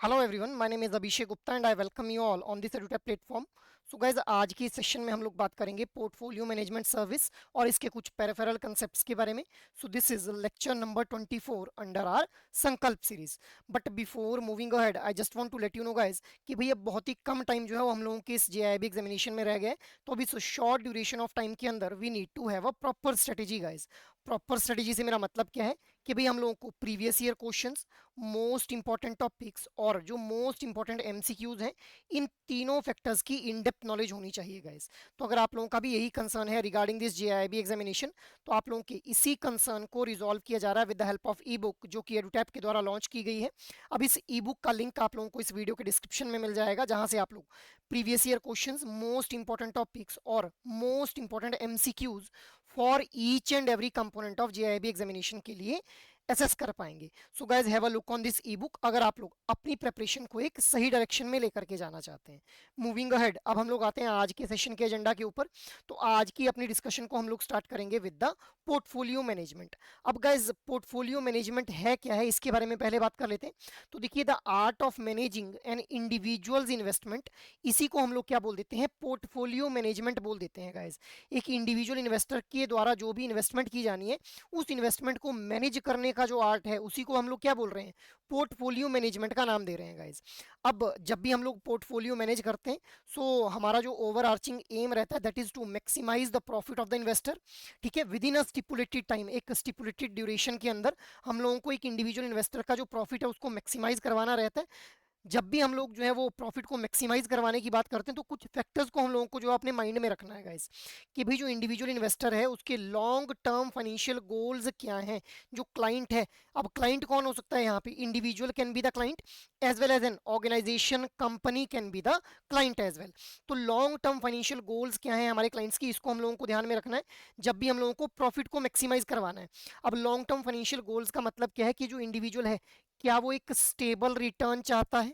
Hello everyone, my name is Abhishek Gupta and I welcome you all on this edutech platform. So guys, आज की session में हम लोग बात करेंगे पोर्टफोलियो मैनेजमेंट सर्विस और इसके कुछ पेरिफेरल कंसेप्ट्स के बारे में। So this is lecture number 24 under our Sankalp series. But before moving ahead I just want to let you know guys कि भैया बहुत ही कम टाइम जो है वो हम लोगों के इस जेआईबी एग्जामिनेशन में रह गए। तो अभी इस शॉर्ट ड्यूरेशन ऑफ टाइम के अंदर we need to have a proper strategy guys. Proper strategy से मेरा मतलब क्या है कि भाई हम लोगों को previous year questions, most important topics और जो मोस्ट इंपॉर्टेंट एमसीक्यूज हैं, इन तीनों फैक्टर्स की इन डेप्थ नॉलेज होनी चाहिए गाइस। तो अगर आप लोगों का भी यही कंसर्न है रिगार्डिंग दिस जेआईबी एग्जामिनेशन, तो आप लोगों के इसी कंसर्न को रिजॉल्व किया जा रहा है with the help of E book जो कि एडुटैप के द्वारा लॉन्च की गई है। अब इस ई बुक का लिंक आप लोगों को इस वीडियो के डिस्क्रिप्शन में मिल जाएगा, जहां से आप लोग previous year questions, most important topics और most important MCQs for each and every component of JAIIB examination के लिए एसेस कर पाएंगे। So guys, have a look on this e book अगर आप लोग अपनी प्रेपरेशन को एक सही डायरेक्शन में लेकर के जाना चाहते हैं। मूविंग अहेड, अब हम लोग आते हैं आज के सेशन के एजेंडा के ऊपर। तो आज की अपनी डिस्कशन को हम लोग स्टार्ट करेंगे विद द पोर्टफोलियो मैनेजमेंट। अब गाइज, पोर्टफोलियो मैनेजमेंट है क्या है, इसके बारे में पहले बात कर लेते हैं। तो देखिए, the art of managing an individuals investment, इसी को हम लोग क्या बोल देते हैं, पोर्टफोलियो मैनेजमेंट बोल देते हैं गाइज। एक इंडिविजुअल इन्वेस्टर के द्वारा जो भी इन्वेस्टमेंट की जानी है, उस इन्वेस्टमेंट को मैनेज करने का जो आर्ट है, उसी को हम लोग क्या बोल रहे हैं, पोर्टफोलियो मैनेजमेंट का नाम दे रहे हैं गाइज। अब जब भी हम लोग पोर्टफोलियो मैनेज करते हैं, सो हमारा जो ओवर आर्चिंग एम रहता है that is to maximize the profit of the investor. ठीक है, within a stipulated time, एक स्टिपुलेटेड ड्यूरेशन के अंदर हम लोगों को एक इंडिविजुअल इन्वेस्टर का जो प्रॉफिट है उसको मैक्सिमाइज करवाना रहता है। जब भी हम लोग जो है वो प्रॉफिट को मैक्सिमाइज करवाने की बात करते हैं, तो कुछ फैक्टर्स को हम लोगों को जो है अपने माइंड में रखना है गाइस, कि भाई जो इंडिविजुअल इन्वेस्टर है उसके लॉन्ग टर्म फाइनेंशियल गोल्स क्या हैं। जो क्लाइंट है, अब क्लाइंट कौन हो सकता है यहाँ पे, individual can be the client as well as an organization, company can be the client as well. तो लॉन्ग टर्म फाइनेंशियल गोल्स क्या है हमारे क्लाइंट्स की, इसको हम लोगों को ध्यान में रखना है जब भी हम लोगों को प्रॉफिट को मैक्सिमाइज करवाना है। अब लॉन्ग टर्म फाइनेंशियल गोल्स का मतलब क्या है कि जो इंडिविजुअल है, क्या वो एक स्टेबल रिटर्न चाहता है,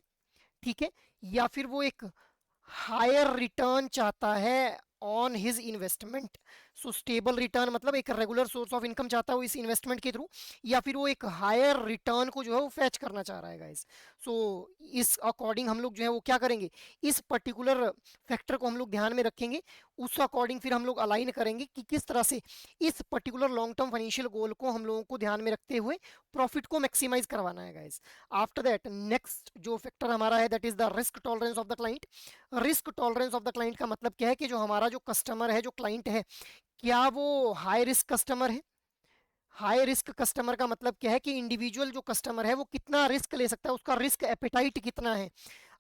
ठीक है, या फिर वो एक हायर रिटर्न चाहता है on his investment. So stable return मतलब एक रेगुलर सोर्स ऑफ इनकम चाहता है वो इस इन्वेस्टमेंट के थ्रू, या फिर वो एक हायर रिटर्न को जो है वो फैच करना चाह रहा है गाइस। सो इस अकॉर्डिंग हम लोग जो है वो क्या करेंगे, इस पर्टिकुलर फैक्टर को हम लोग ध्यान में रखेंगे। उस अकॉर्डिंग फिर हम लोग अलाइन करेंगे कि किस तरह से इस particular long term financial goal को हम लोगों को ध्यान में रखते हुए प्रॉफिट को मैक्सिमाइज करवाना है गाइस। आफ्टर दैट नेक्स्ट जो फैक्टर हमारा है that is the risk tolerance of the client. Risk tolerance of the client का मतलब क्या है कि जो हमारा जो कस्टमर है, जो क्लाइंट है, क्या वो हाई रिस्क कस्टमर है। हाई रिस्क कस्टमर का मतलब क्या है कि इंडिविजुअल जो कस्टमर है वो कितना रिस्क ले सकता है, उसका रिस्क एपेटाइट कितना है।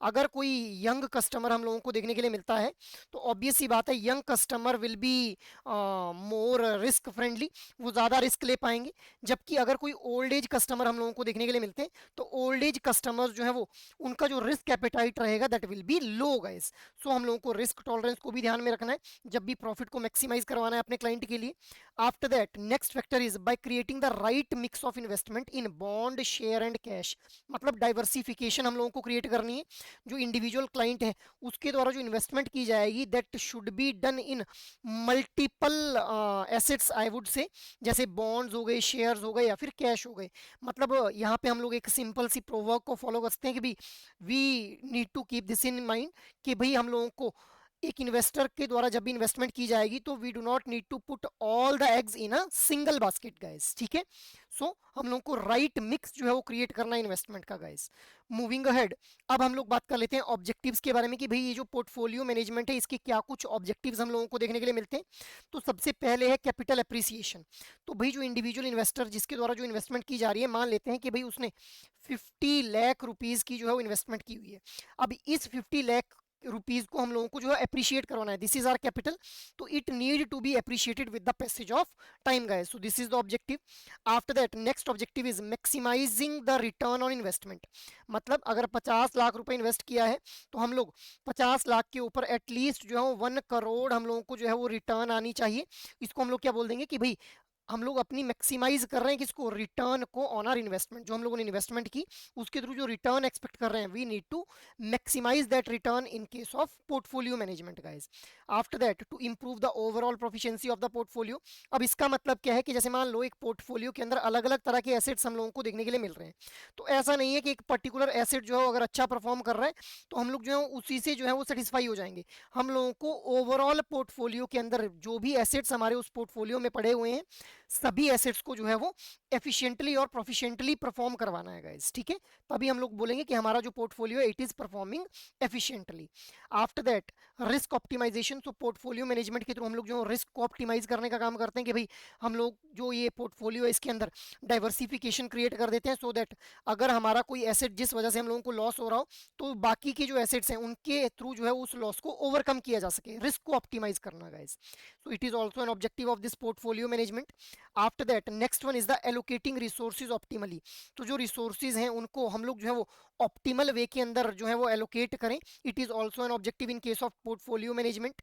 अगर कोई यंग कस्टमर हम लोगों को देखने के लिए मिलता है, तो ऑब्वियस सी बात है young customer will be more risk friendly, वो ज़्यादा रिस्क ले पाएंगे। जबकि अगर कोई ओल्ड एज कस्टमर हम लोगों को देखने के लिए मिलते हैं, तो ओल्ड एज कस्टमर्स जो है वो उनका जो रिस्क एपेटाइट रहेगा that will be low guys. So हम लोगों को रिस्क टॉलरेंस को भी ध्यान में रखना है जब भी प्रॉफिट को मैक्सिमाइज करवाना है अपने क्लाइंट के लिए। After that next factor is by creating the right mix of investment in bond, share and cash. मतलब डाइवर्सिफिकेशन हम लोगों को क्रिएट करनी है। जो इंडिविजुअल क्लाइंट है उसके द्वारा जो इन्वेस्टमेंट की जाएगी that should be done in multiple assets I would say, जैसे बॉन्ड्स हो गए, शेयर्स हो गए या फिर कैश हो गए। मतलब यहाँ पे हम लोग एक सिंपल सी प्रोवर्ब को फॉलो करते हैं कि भाई we need to keep this in mind कि भाई हम लोगों को एक इन्वेस्टर के द्वारा जब भी इन्वेस्टमेंट की जाएगी तो we do not need to put all the eggs in a single basket guys. ठीक है, सो हम लोग को राइट मिक्स जो है वो क्रिएट करना है इन्वेस्टमेंट का गाइस। मूविंग अहेड, अब हम लोग बात कर लेते हैं ऑब्जेक्टिव्स के बारे में कि भाई ये जो पोर्टफोलियो मैनेजमेंट है इसके क्या कुछ ऑब्जेक्टिव्स हम लोगों को देखने के लिए मिलते हैं। तो सबसे पहले है कैपिटल एप्रिसिएशन। तो भाई जो इंडिविजुअल इन्वेस्टर जिसके द्वारा जो इन्वेस्टमेंट की जा रही है, मान लेते हैं कि भाई उसने 50 लाख रुपीज की जो है वो इन्वेस्टमेंट की हुई है। अब इस 50 लाख रुपीज को हम लोगों को जो है अप्रिशिएट करवाना है, दिस इज आर कैपिटल। तो it need to be appreciated with the passage of time guys. So this is the objective. After that next objective is maximizing the return on investment. मतलब अगर 50 लाख रुपए invest किया है, तो हम लोग 50 लाख के ऊपर एटलीस्ट जो है वो 1 करोड़ हम लोगों को जो है वो रिटर्न आनी चाहिए। इसको हम लोग क्या बोल देंगे कि भाई हम लोग अपनी मैक्सिमाइज कर रहे हैं किसको, रिटर्न को ऑन आर इन्वेस्टमेंट। जो हम लोगों ने इन्वेस्टमेंट की उसके थ्रू जो रिटर्न एक्सपेक्ट कर रहे हैं, we need to maximize that return in case of portfolio management guys. After that to improve the overall proficiency of the portfolio. अब इसका मतलब क्या है कि जैसे मान लो एक पोर्टफोलियो के अंदर अलग अलग तरह के एसेट्स हम लोगों को देखने के लिए मिल रहे हैं, तो ऐसा नहीं है कि एक पर्टिकुलर एसेट जो है अगर अच्छा परफॉर्म कर रहा है तो हम लोग जो है उसी से जो है वो सेटिस्फाई हो जाएंगे। हम लोगों को ओवरऑल पोर्टफोलियो के अंदर जो भी एसेट्स हमारे उस पोर्टफोलियो में पड़े हुए हैं, सभी एसेट्स को जो है वो एफिशिएंटली और प्रोफिशिएंटली परफॉर्म करवाना है गाइस, ठीक है। तभी हम लोग बोलेंगे कि हमारा जो पोर्टफोलियो है it is performing efficiently. After that risk optimization. तो पोर्टफोलियो मैनेजमेंट के थ्रू हम लोग जो रिस्क को ऑप्टिमाइज करने का काम करते हैं कि भाई हम लोग जो ये पोर्टफोलियो है इसके अंदर डाइवर्सिफिकेशन क्रिएट कर देते हैं, सो दैट अगर हमारा कोई एसेट जिस वजह से हम लोगों को लॉस हो रहा हो तो बाकी के जो एसेट्स हैं उनके थ्रू जो है उस लॉस को ओवरकम किया जा सके, रिस्क को ऑप्टिमाइज करना guys. So it is also an objective of this portfolio management. After that next one is the allocating resources optimally. तो जो रिसोर्सेज हैं उनको हम लोग जो है वो ऑप्टिमल वे के अंदर जो है वो एलोकेट करें, it is also an objective in case of portfolio management.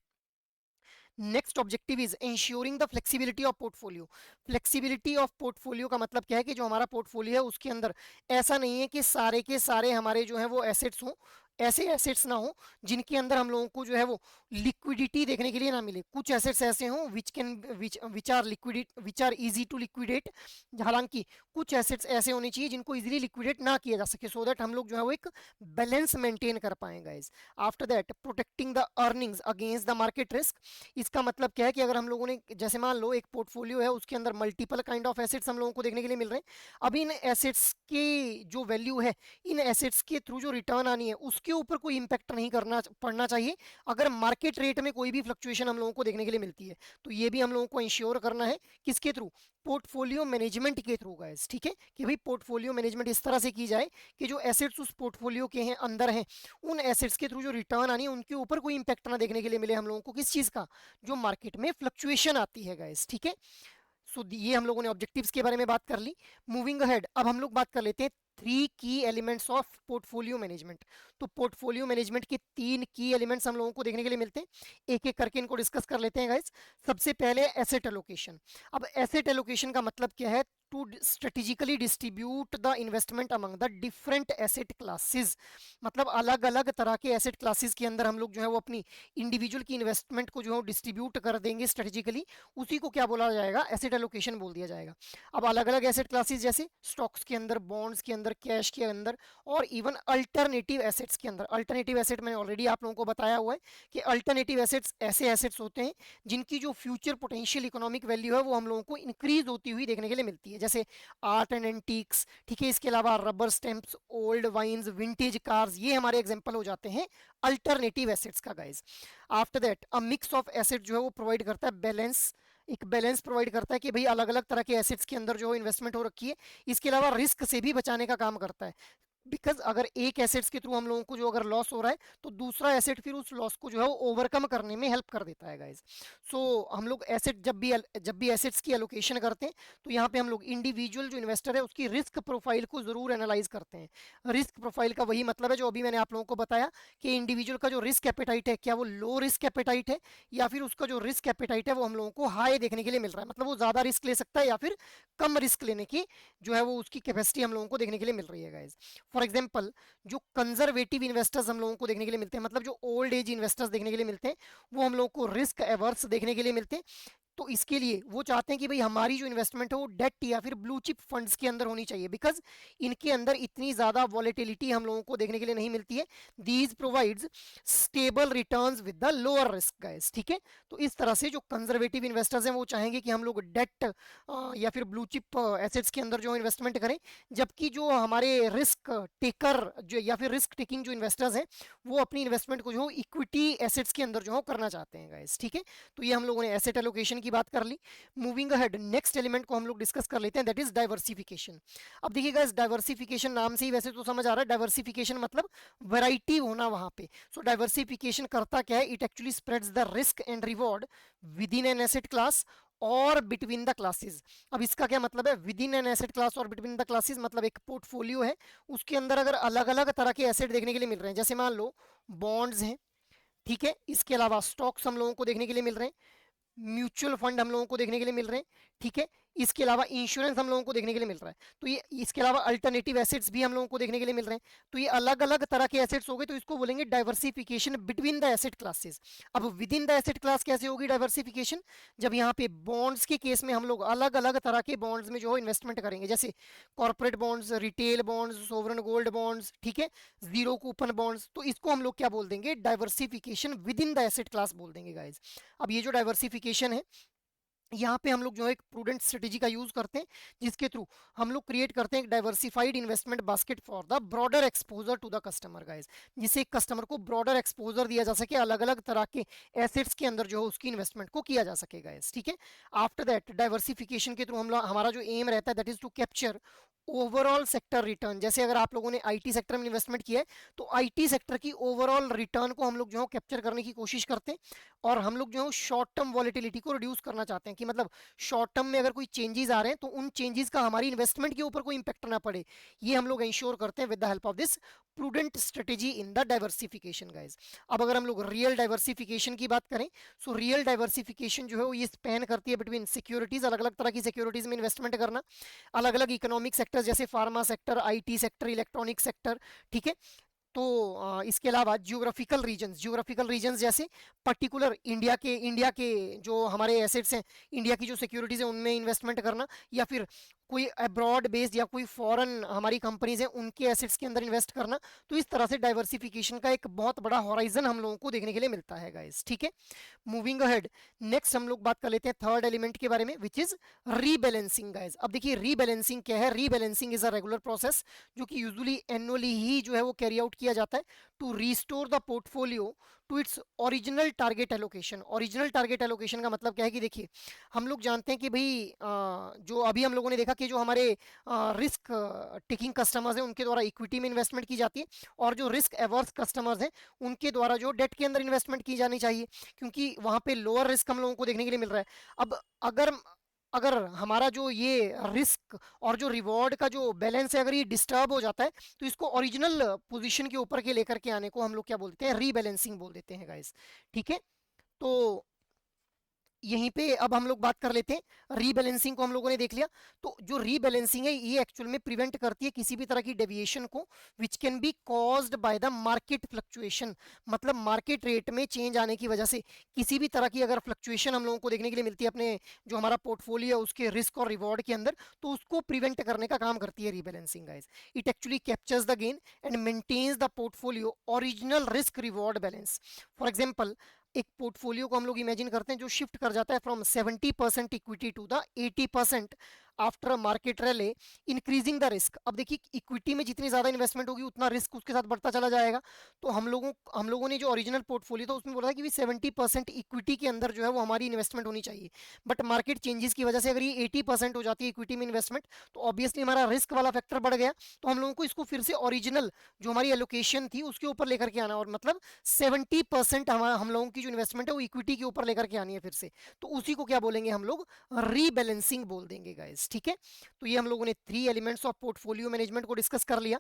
Next objective is ensuring the flexibility of portfolio. Flexibility of portfolio का मतलब क्या है कि जो हमारा पोर्टफोलियो है उसके अंदर ऐसा नहीं है कि सारे के सारे हमारे जो है वो एसेट्स हों, ऐसे एसेट्स ना हो जिनके अंदर हम लोगों को जो है वो लिक्विडिटी देखने के लिए ना मिले। कुछ एसेट्स ऐसे हों which are liquidate, which are easy to liquidate. हालांकि कुछ एसेट्स ऐसे होने चाहिए जिनको इजीली लिक्विडेट ना किया जा सके, सो दैट हम लोग जो है वो एक बैलेंस मेंटेन कर पाएंगे guys. After that protecting the earnings against the market risk. इसका मतलब क्या है कि अगर हम लोगों ने जैसे मान लो एक पोर्टफोलियो है उसके अंदर मल्टीपल काइंड ऑफ एसेट्स हम लोगों को देखने के लिए मिल रहे हैं। अब इन एसेट्स की जो वैल्यू है, इन एसेट्स के थ्रू जो रिटर्न आनी है उसके ऊपर कोई इंपैक्ट नहीं करना पड़ना चाहिए अगर मार्केट रेट में कोई भी फ्लक्चुएशन हम लोगों को देखने के लिए मिलती है। तो ये भी हम लोगों को इंश्योर करना है किसके थ्रू, पोर्टफोलियो मैनेजमेंट के थ्रू गाइस, ठीक है। कि भाई पोर्टफोलियो मैनेजमेंट इस तरह से की जाए कि जो एसेट्स उस पोर्टफोलियो के हैं अंदर हैं, उन एसेट्स के थ्रू जो रिटर्न आनी है उनके ऊपर कोई इंपैक्ट ना देखने के लिए मिले हम लोगों को, किस चीज का, जो मार्केट में फ्लक्चुएशन आती है गाइस, ठीक है। सो ये हम लोगों ने ऑब्जेक्टिव्स के बारे में बात कर ली। मूविंग अहेड अब हम लोग बात कर लेते हैं थ्री की एलिमेंट्स ऑफ पोर्टफोलियो मैनेजमेंट। तो पोर्टफोलियो मैनेजमेंट के तीन की एलिमेंट्स हम लोगों को देखने के लिए मिलते हैं, एक एक करके इनको डिस्कस कर लेते हैं गाइस। सबसे पहले एसेट एलोकेशन। अब एसेट एलोकेशन का मतलब क्या है, to strategically distribute the investment among the different asset classes. मतलब अलग अलग तरह के एसेट क्लासेस के अंदर हम लोग जो है वो अपनी इंडिविजुअल की इन्वेस्टमेंट को जो है डिस्ट्रीब्यूट कर देंगे स्ट्रेटेजिकली, उसी को क्या बोला जाएगा, एसेट एलोकेशन बोल दिया जाएगा। अब अलग अलग एसेट क्लासेस जैसे स्टॉक्स के अंदर, बॉन्ड्स के अंदर, कैश के अंदर और इवन अल्टरनेटिव एसेट्स के अंदर। अल्टरनेटिव एसेट मैंने ऑलरेडी आप लोगों को बताया हुआ है कि अल्टरनेटिव एसेट्स ऐसे एसेट्स होते हैं जिनकी जो फ्यूचर पोटेंशियल इकोनॉमिक वैल्यू है वो हम लोगों को इंक्रीज होती हुई देखने के लिए मिलती है, जैसे आर्ट एंड एंटीक्स, ठीक है। इसके अलावा rubber stamps, old wines, vintage cars, ये हमारे एग्जांपल हो जाते हैं अल्टरनेटिव एसेट्स का guys. After that a mix of asset जो है वो प्रोवाइड करता है बैलेंस, एक बैलेंस प्रोवाइड करता है कि भाई अलग अलग तरह के एसेट्स के अंदर जो इन्वेस्टमेंट हो रखी है। इसके अलावा रिस्क से भी बचाने का काम करता है, बिकॉज अगर एक एसेट्स के थ्रू हम लोगों को जो अगर लॉस हो रहा है तो दूसरा एसेट फिर उस लॉस को जो है वो ओवरकम करने में हेल्प कर देता है गाइज। सो हम लोग एसेट जब भी एसेट्स की एलोकेशन करते हैं तो यहाँ पे हम लोग इंडिविजुअल जो इन्वेस्टर है उसकी रिस्क प्रोफाइल को जरूर एनालाइज करते हैं। रिस्क प्रोफाइल का वही मतलब है जो अभी मैंने आप लोगों को बताया कि इंडिविजुअल का जो रिस्क एपेटाइट है, क्या वो लो रिस्क एपेटाइट है या फिर उसका जो रिस्क एपेटाइट है वो हम लोगों को हाई देखने के लिए मिल रहा है, मतलब वो ज्यादा रिस्क ले सकता है या फिर कम रिस्क लेने की जो है वो उसकी कैपेसिटी हम लोगों को देखने के लिए मिल रही है गाइज। फॉर एग्जाम्पल जो कंजर्वेटिव इन्वेस्टर्स हम लोगों को देखने के लिए मिलते हैं, मतलब जो ओल्ड एज इन्वेस्टर्स देखने के लिए मिलते हैं, वो हम लोगों को रिस्क एवर्स देखने के लिए मिलते हैं। तो इसके लिए वो चाहते हैं कि भाई हमारी जो इन्वेस्टमेंट है वो डेट या फिर ब्लू चिप फंड्स के अंदर होनी चाहिए, बिकॉज इनके अंदर इतनी ज्यादा वॉलेटिलिटी हम लोगों को देखने के लिए नहीं मिलती है। These provides stable returns with the lower risk guys, ठीक है। तो इस तरह से जो कंजर्वेटिव इन्वेस्टर्स हैं वो चाहेंगे कि हम लोग डेट या फिर ब्लू चिप एसेट्स के अंदर जो इन्वेस्टमेंट करें, जबकि जो हमारे रिस्क टेकर जो या फिर रिस्क टेकिंग जो इन्वेस्टर्स हैं वो अपनी इन्वेस्टमेंट को जो इक्विटी एसेट्स के अंदर जो करना चाहते हैं गाइस, ठीक है। तो ये हम लोगों ने एसेट एलोकेशन की बात कर ली। मूविंग अहेड नेक्स्ट एलिमेंट को हम लोग डिस्कस कर लेते हैं, दैट इज डाइवर्सिफिकेशन। अब देखिए गाइस डाइवर्सिफिकेशन नाम से ही वैसे तो समझ आ रहा है, डाइवर्सिफिकेशन मतलब वैरायटी होना वहां पे। सो डाइवर्सिफिकेशन करता क्या है, it actually spreads the risk and reward with in an asset class और बिटवीन द क्लासेस। अब इसका क्या मतलब है, with in an asset class और बिटवीन द क्लासेस मतलब एक पोर्टफोलियो है उसके अंदर अगर अलग अलग तरह के एसेट देखने के लिए मिल रहे हैं, जैसे मान लो बॉन्ड्स हैं, ठीक है। इसके अलावा स्टॉक्स हम लोगों को देखने के लिए मिल रहे हैं, म्यूचुअल फंड हम लोगों को देखने के लिए मिल रहे हैं, ठीक है। इसके अलावा इंश्योरेंस हम लोगों को देखने के लिए मिल रहा है। तो ये इसके अलावा अल्टरनेटिव एसेट्स भी हम लोगों को देखने के लिए मिल रहे हैं। तो ये अलग अलग तरह के एसेट्स हो गए, तो इसको बोलेंगे diversification between the asset classes. अब within the asset class कैसे होगी डाइवर्सिफिकेशन? जब यहाँ पे बॉन्ड्स के केस में हम लोग अलग अलग तरह के बॉन्ड्स में जो है इन्वेस्टमेंट करेंगे, जैसे corporate bonds, retail bonds, sovereign gold bonds, ठीक है, जीरो कूपन बॉन्ड्स, तो इसको हम लोग क्या बोल देंगे? Diversification with in the asset class बोल देंगे गाइज। अब ये जो डाइवर्सिफिकेशन है, यहाँ पे हम लोग जो है एक प्रूडेंट स्ट्रेटेजी का यूज करते हैं, जिसके थ्रू हम लोग क्रिएट करते हैं एक diversified investment basket for the broader exposure to the customer guys, जिससे एक कस्टमर को ब्रॉडर एक्सपोजर दिया जा सके, अलग अलग तरह के एसेट्स के अंदर जो है उसकी इन्वेस्टमेंट को किया जा सके गाइस, ठीक है। आफ्टर दैट डाइवर्सिफिकेशन के थ्रू हम लोग, हमारा जो एम रहता है that is to capture overall sector return. जैसे अगर आप लोगों ने आईटी सेक्टर में इन्वेस्टमेंट किया है, तो आईटी सेक्टर की ओवरऑल रिटर्न को हम लोग जो है कैप्चर करने की कोशिश करते हैं, और हम लोग जो है शॉर्ट टर्म वॉलेटिलिटी को रिड्यूस करना चाहते हैं, कि मतलब शॉर्ट टर्म में अगर कोई चेंजेस आ रहे हैं तो उन चेंजेस का हमारी इन्वेस्टमेंट के ऊपर कोई इंपैक्ट ना पड़े, ये हम लोग इंश्योर करते हैं with the help of this prudent strategy in the diversification guys. अब अगर हम लोग रियल डाइवर्सिफिकेशन की बात करें, सो रियल डाइवर्सिफिकेशन जो है वो ये स्पैन करती है बिटवीन सिक्योरिटीज, अलग अलग तरह की सिक्योरिटीज में इन्वेस्टमेंट करना, अलग अलग इकोनॉमिक सेक्टर जैसे pharma sector, IT sector, electronic sector, ठीक है। तो इसके अलावा जियोग्राफिकल रीजन्स जैसे पर्टिकुलर इंडिया के जो हमारे एसेट्स हैं, इंडिया की जो सिक्योरिटीज है उनमें इन्वेस्टमेंट करना, या फिर कोई अब्रॉड बेस्ड या कोई फॉरेन हमारी कंपनीज हैं उनके एसेट्स के अंदर इन्वेस्ट करना। तो इस तरह से डाइवर्सिफिकेशन का एक बहुत बड़ा हॉराइजन हम लोगों को देखने के लिए मिलता है गाइस, ठीक है। मूविंग अहेड, नेक्स्ट हम लोग बात कर लेते हैं थर्ड एलिमेंट के बारे में, विच इज रीबैलेंसिंग गाइस। अब देखिए रीबैलेंसिंग क्या है? Rebalancing is a regular process जो कि यूजुअली एनुअली ही जो है वो कैरी आउट किया जाता है to restore the portfolio to its original target allocation. Original target allocation का मतलब क्या है कि देखिए, हम लोग जानते हैं कि भाई जो अभी हम लोगों ने देखा कि जो हमारे रिस्क टेकिंग कस्टमर्स हैं उनके द्वारा इक्विटी में इन्वेस्टमेंट की जाती है, और जो रिस्क एवर्स कस्टमर्स हैं उनके द्वारा जो डेट के अंदर इन्वेस्टमेंट की जानी चाहिए, क्योंकि वहां पे लोअर रिस्क हम लोगों को देखने के लिए मिल रहा है। अब अगर अगर हमारा जो ये रिस्क और जो रिवॉर्ड का जो बैलेंस है, अगर ये डिस्टर्ब हो जाता है, तो इसको ओरिजिनल पोजीशन के ऊपर के लेकर के आने को हम लोग क्या बोलते हैं? रीबैलेंसिंग बोल देते हैं गाइस, ठीक है। तो यहीं पे अब हम लोग बात कर लेते हैं रीबैलेंसिंग को, हम लोगों ने देख लिया। तो जो रीबैलेंसिंग है ये एक्चुअल में प्रिवेंट करती है किसी भी तरह की डेविएशन को which can be caused by the market fluctuation. मतलब मार्केट रेट में चेंज आने की वजह से किसी भी तरह की अगर फ्लक्चुएशन हम लोगों को देखने के लिए मिलती है अपने जो हमारा पोर्टफोलियो है उसके रिस्क और रिवॉर्ड के अंदर, तो उसको प्रिवेंट करने का काम करती है rebalancing guys. It actually captures the gain and maintains the portfolio original risk reward balance. For example, एक पोर्टफोलियो को हम लोग इमेजिन करते हैं जो शिफ्ट कर जाता है from 70% equity to the 80% after market rally, increasing the risk. अब देखिए, इक्विटी में जितनी ज्यादा इन्वेस्टमेंट होगी उतना रिस्क उसके साथ बढ़ता चला जाएगा। तो हम लोगों ने जो ओरिजिनल पोर्टफोलियो था उसमें बोला था कि 70% इक्विटी के अंदर जो है वो हमारी इन्वेस्टमेंट होनी चाहिए, बट मार्केट चेंजेस की वजह से अगर ये 80% हो जाती है इक्विटी में इन्वेस्टमेंट, तो ऑब्वियसली हमारा रिस्क वाला फैक्टर बढ़ गया। तो हम लोगों को इसको फिर से ओरिजिनल जो हमारी एलोकेशन थी उसके ऊपर लेकर के आना, और मतलब 70% हम लोगों की जो इन्वेस्टमेंट है वो इक्विटी के ऊपर लेकर के आनी है फिर से। तो उसी को क्या बोलेंगे हम लोग? रीबैलेंसिंग बोल देंगे गाइस, ठीक है। तो ये हम लोगों ने 3 एलिमेंट्स ऑफ पोर्टफोलियो मैनेजमेंट को डिस्कस कर लिया।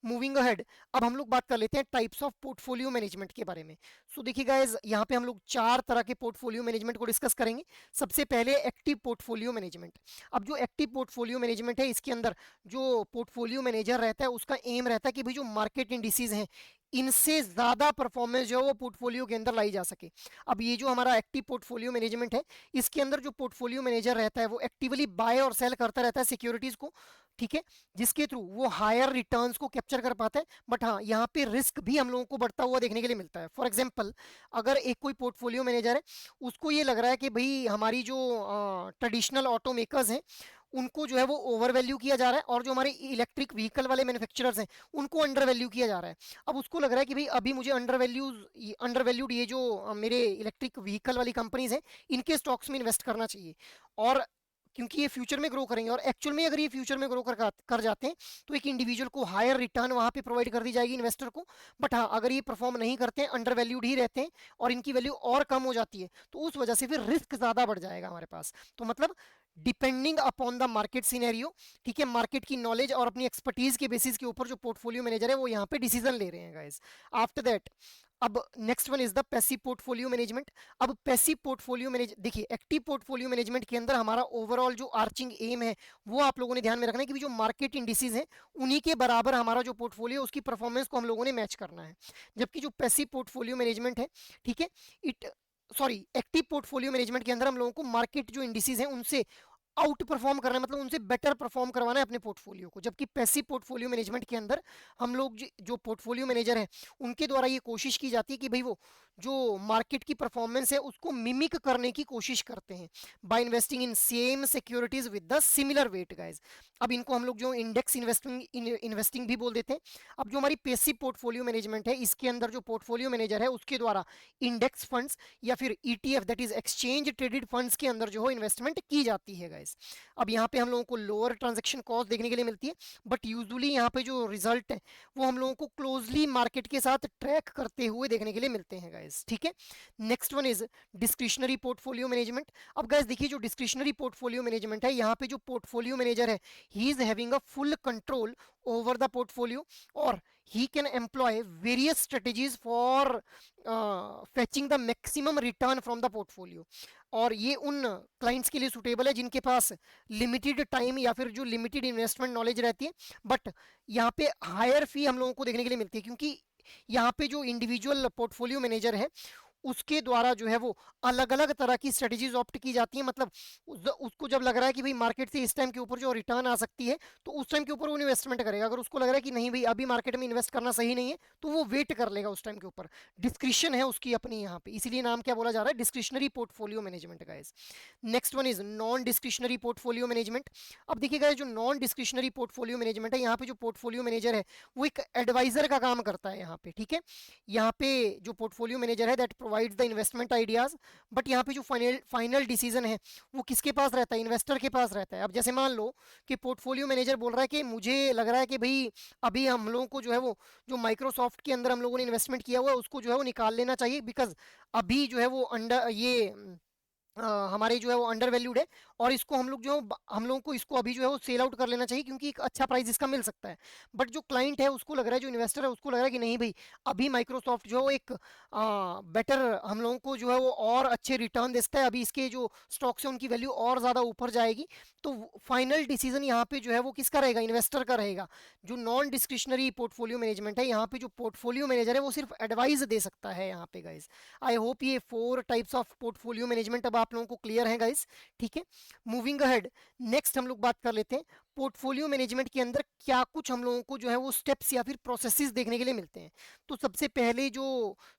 मूविंग अहेड, अब हम लोग बात कर लेते हैं टाइप्स ऑफ पोर्टफोलियो मैनेजमेंट के बारे में। सो देखिए गाइस, यहाँ पे हम लोग 4 तरह के पोर्टफोलियो मैनेजमेंट को डिस्कस करेंगे। सबसे पहले एक्टिव पोर्टफोलियो मैनेजमेंट। अब जो एक्टिव पोर्टफोलियो मैनेजमेंट है इसके अंदर जो पोर्टफोलियो मैनेजर रहता है उसका एम रहता है कि भाई जो मार्केट इंडिसेस हैं इनसे ज्यादा परफॉर्मेंस जो है वो पोर्टफोलियो के अंदर लाई जा सके। अब ये जो हमारा एक्टिव पोर्टफोलियो मैनेजमेंट है इसके अंदर जो पोर्टफोलियो मैनेजर रहता है वो एक्टिवली बाय और सेल करता रहता है सिक्योरिटीज को, ठीक है, जिसके थ्रू वो हायर रिटर्न्स को कैप्चर कर पाता है। बट हाँ, यहाँ पे रिस्क भी हम लोगों को बढ़ता हुआ देखने के लिए मिलता है। फॉर एग्जाम्पल, अगर एक कोई पोर्टफोलियो मैनेजर है उसको ये लग रहा है कि भाई हमारी जो ट्रेडिशनल ऑटो मेकर्स हैं उनको जो है वो ओवर वैल्यू किया जा रहा है, और जो हमारे इलेक्ट्रिक व्हीकल वाले मैन्युफैक्चरर्स हैं उनको अंडर वैल्यू किया जा रहा है। अब उसको लग रहा है कि भाई अभी मुझे अंडर वैल्यूड ये जो मेरे इलेक्ट्रिक व्हीकल वाली कंपनीज हैं इनके स्टॉक्स में इन्वेस्ट करना चाहिए, और क्योंकि ये फ्यूचर में ग्रो करेंगे, और एक्चुअल में अगर ये फ्यूचर में ग्रो कर जाते हैं तो एक इंडिविजुअल को हायर रिटर्न वहां पे प्रोवाइड कर दी जाएगी इन्वेस्टर को। बट हाँ, अगर ये परफॉर्म नहीं करते हैं, अंडर वैल्यूड ही रहते हैं और इनकी वैल्यू और कम हो जाती है, तो उस वजह से फिर रिस्क ज्यादा बढ़ जाएगा हमारे पास। तो मतलब depending upon the market scenario, ठीक है, मार्केट की नॉलेज और अपनी एक्सपर्टीज के बेसिस के ऊपर जो पोर्टफोलियो मैनेजर है वो यहाँ पे डिसीजन ले रहे हैं गाइस। आफ्टर दैट अब next one is the passive portfolio management. अब पैसिव पोर्टफोलियो मैनेज देखिए, एक्टिव पोर्टफोलियो मैनेजमेंट के अंदर हमारा ओवरऑल जो आर्चिंग एम है वो आप लोगों ने ध्यान में रखना है कि जो मार्केट इंडिसेस हैं उन्हीं के बराबर हमारा जो पोर्टफोलियो उसकी परफॉर्मेंस को हम लोगों ने मैच करना है। जबकि जो पैसिव पोर्टफोलियो मैनेजमेंट है, ठीक है, it sorry active portfolio management के अंदर हम लोगों को मार्केट जो इंडिसेस हैं उनसे आउट परफॉर्म करना है, मतलब उनसे बेटर परफॉर्म करवाना है अपने पोर्टफोलियो को। जबकि पैसिव पोर्टफोलियो मैनेजमेंट के अंदर हम लोग जो पोर्टफोलियो मैनेजर है उनके द्वारा ये कोशिश की जाती है कि भाई वो जो मार्केट की परफॉर्मेंस है उसको मिमिक करने की कोशिश करते हैं by investing in same securities with the similar weight guys. अब इनको हम लोग जो इंडेक्स इन्वेस्टिंग भी बोल देते हैं। अब जो हमारी पैसिव पोर्टफोलियो मैनेजमेंट है इसके अंदर जो पोर्टफोलियो मैनेजर है उसके द्वारा इंडेक्स फंड्स या फिर ETF that is exchange traded funds के अंदर जो है इन्वेस्टमेंट की जाती है गाइस। अब यहाँ पे हम लोगों को लोअर ट्रांजेक्शन कॉस्ट देखने के लिए मिलती है, बट यूजुअली यहाँ पे जो रिजल्ट है वो हम लोगों को क्लोजली मार्केट के साथ ट्रैक करते हुए देखने के लिए मिलते हैं गाइस, ठीक है। Next one is discretionary portfolio management. अब गाइस देखिए, जो डिस्क्रिशनरी पोर्टफोलियो मैनेजमेंट है यहाँ पे जो पोर्टफोलियो मैनेजर है he is having a full control over the portfolio, or he can employ various strategies for fetching the maximum return from the portfolio। और ये उन क्लाइंट्स के लिए सुटेबल है जिनके पास लिमिटेड टाइम या फिर जो लिमिटेड इन्वेस्टमेंट नॉलेज रहती है, बट यहाँ पे हायर फी हम लोगों को देखने के लिए मिलती है, क्योंकि यहाँ पे जो इंडिविजुअल पोर्टफोलियो मैनेजर है उसके द्वारा जो है वो अलग अलग तरह की स्ट्रेटेजीज ऑप्ट की जाती है। मतलब उसको जब लग रहा है कि भाई मार्केट से इस टाइम के ऊपर जो रिटर्न आ सकती है तो उस टाइम के ऊपर वो इन्वेस्टमेंट करेगा। अगर उसको लग रहा है कि नहीं भाई अभी मार्केट में इन्वेस्ट करना सही नहीं है तो वो वेट कर लेगा उस टाइम के ऊपर। डिस्क्रिशन है उसकी अपनी यहाँ पे, इसीलिए नाम क्या बोला जा रहा है, discretionary portfolio management guys. Next one is non discretionary portfolio management. अब देखिए गाइस, जो नॉन डिस्क्रिशनरी पोर्टफोलियो मैनेजमेंट है यहाँ पे जो पोर्टफोलियो मैनेजर है वो एक एडवाइजर का काम करता है यहाँ पे, ठीक है। यहाँ पे जो पोर्टफोलियो मैनेजर है that provides the investment ideas, but यहाँ पे जो फाइनल डिसीजन है वो किसके पास रहता है, इन्वेस्टर के पास रहता है। अब जैसे मान लो कि पोर्टफोलियो मैनेजर बोल रहा है कि मुझे लग रहा है कि भाई अभी हम लोगों को जो है वो जो माइक्रोसॉफ्ट के अंदर हम लोगों ने इन्वेस्टमेंट किया हुआ है उसको जो है वो निकाल लेना चाहिए, बिकॉज अभी जो है वो अंडर ये हमारे जो है वो अंडर वैल्यूड है, और इसको हम लोग जो हम लोगों को इसको अभी जो है वो सेल आउट कर लेना चाहिए क्योंकि एक अच्छा प्राइस इसका मिल सकता है। बट जो क्लाइंट है उसको लग रहा है, जो इन्वेस्टर है उसको लग रहा है कि नहीं भाई अभी माइक्रोसॉफ्ट जो है एक बेटर हम लोगों को जो है वो और अच्छे रिटर्न देता है, अभी इसके जो स्टॉक्स है उनकी वैल्यू और ज़्यादा ऊपर जाएगी। तो फाइनल डिसीजन यहाँ पे जो है वो किसका रहेगा, इन्वेस्टर का रहेगा। जो नॉन डिस्क्रिशनरी पोर्टफोलियो मैनेजमेंट है यहाँ पे जो पोर्टफोलियो मैनेजर है वो सिर्फ एडवाइस दे सकता है यहाँ पे गाइज। आई होप ये 4 टाइप्स ऑफ पोर्टफोलियो मैनेजमेंट अब आप लोगों को क्लियर है गाइज, ठीक है। मूविंग अहेड, नेक्स्ट हम लोग बात कर लेते हैं पोर्टफोलियो मैनेजमेंट के अंदर क्या कुछ हम लोगों को जो है वो स्टेप्स या फिर प्रोसेसेस देखने के लिए मिलते हैं। तो सबसे पहले जो